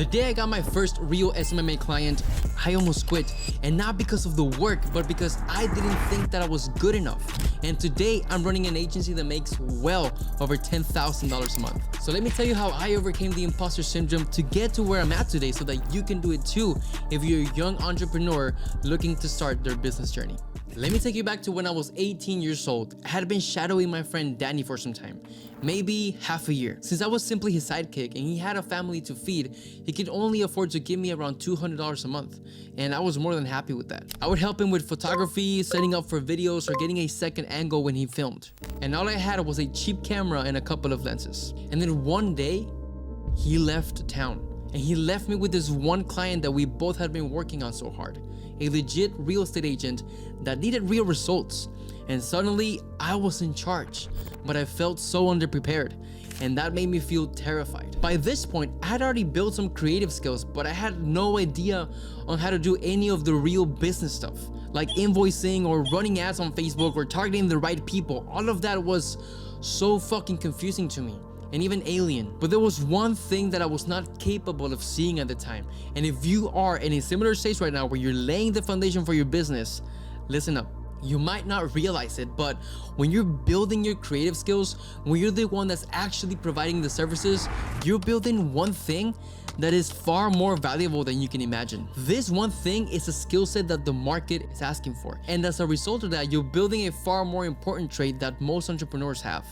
The day I got my first real SMMA client, I almost quit, and not because of the work, but because I didn't think that I was good enough. And today I'm running an agency that makes well over $10,000 a month. So let me tell you how I overcame the imposter syndrome to get to where I'm at today so that you can do it too if you're a young entrepreneur looking to start their business journey. Let me take you back to when I was 18 years old. I had been shadowing my friend Danny for some time, maybe half a year. Since I was simply his sidekick and he had a family to feed, he could only afford to give me around $200 a month, and I was more than happy with that. I would help him with photography, setting up for videos, or getting a second angle when he filmed. And all I had was a cheap camera and a couple of lenses. And then one day, he left town. And he left me with this one client that we both had been working on so hard. A legit real estate agent that needed real results. And suddenly, I was in charge, but I felt so underprepared, and that made me feel terrified. By this point, I had already built some creative skills, but I had no idea on how to do any of the real business stuff, like invoicing or running ads on Facebook or targeting the right people. All of that was so fucking confusing to me, and even alien. But there was one thing that I was not capable of seeing at the time. And if you are in a similar stage right now where you're laying the foundation for your business, listen up. You might not realize it, but when you're building your creative skills, when you're the one that's actually providing the services, you're building one thing that is far more valuable than you can imagine. This one thing is a skill set that the market is asking for. And as a result of that, you're building a far more important trait that most entrepreneurs have.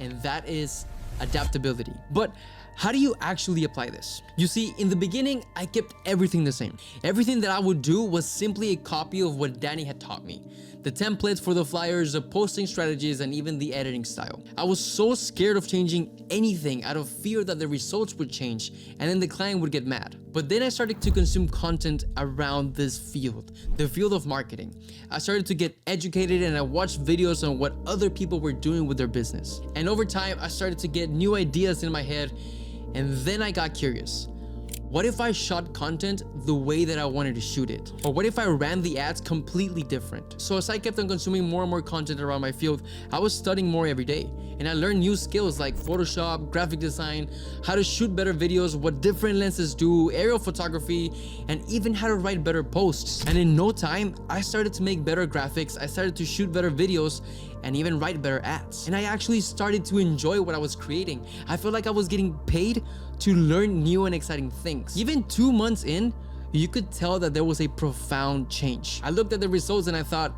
And that is adaptability. But how do you actually apply this? You see, in the beginning, I kept everything the same. Everything that I would do was simply a copy of what Danny had taught me. The templates for the flyers, the posting strategies, and even the editing style. I was so scared of changing anything out of fear that the results would change and then the client would get mad. But then I started to consume content around this field, the field of marketing. I started to get educated and I watched videos on what other people were doing with their business. And over time, I started to get new ideas in my head, and then I got curious. What if I shot content the way that I wanted to shoot it? Or what if I ran the ads completely different? So as I kept on consuming more and more content around my field, I was studying more every day. And I learned new skills like Photoshop, graphic design, how to shoot better videos, what different lenses do, aerial photography, and even how to write better posts. And in no time, I started to make better graphics, I started to shoot better videos, and even write better ads. And I actually started to enjoy what I was creating. I felt like I was getting paid to learn new and exciting things. Even 2 months in, you could tell that there was a profound change. I looked at the results and I thought,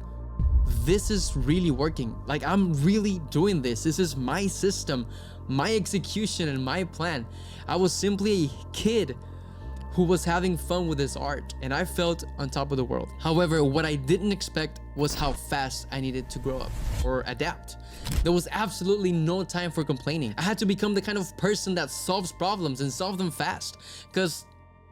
this is really working. Like, I'm really doing this. This is my system, my execution, and my plan. I was simply a kid who was having fun with his art, and I felt on top of the world. However, what I didn't expect was how fast I needed to grow up or adapt. There was absolutely no time for complaining. I had to become the kind of person that solves problems and solve them fast, because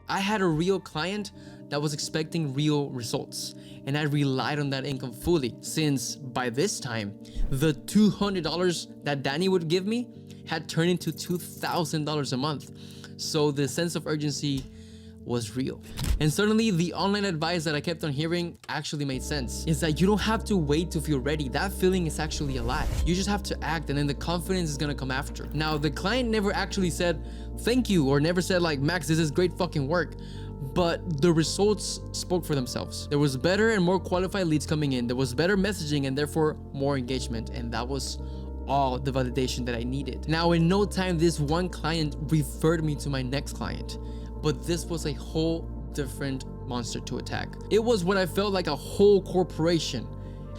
I had a real client that was expecting real results, and I relied on that income fully, since by this time, the $200 that Danny would give me had turned into $2,000 a month. So the sense of urgency was real. And suddenly, the online advice that I kept on hearing actually made sense. Is that you don't have to wait to feel ready. That feeling is actually a lie. You just have to act, and then the confidence is gonna come after. Now, the client never actually said thank you, or never said like, Max, this is great fucking work. But the results spoke for themselves. There was better and more qualified leads coming in. There was better messaging and therefore more engagement. And that was all the validation that I needed. Now, in no time, this one client referred me to my next client. But this was a whole different monster to attack. It was what I felt like a whole corporation,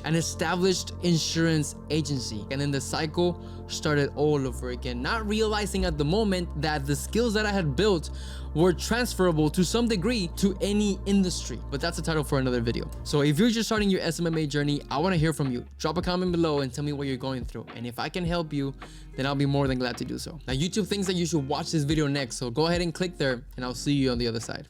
an established insurance agency. And then the cycle started all over again, not realizing at the moment that the skills that I had built were transferable to some degree to any industry. But that's the title for another video. So if you're just starting your SMMA journey, I want to hear from you. Drop a comment below and tell me what you're going through. And if I can help you, then I'll be more than glad to do so. Now, YouTube thinks that you should watch this video next, so go ahead and click there, and I'll see you on the other side.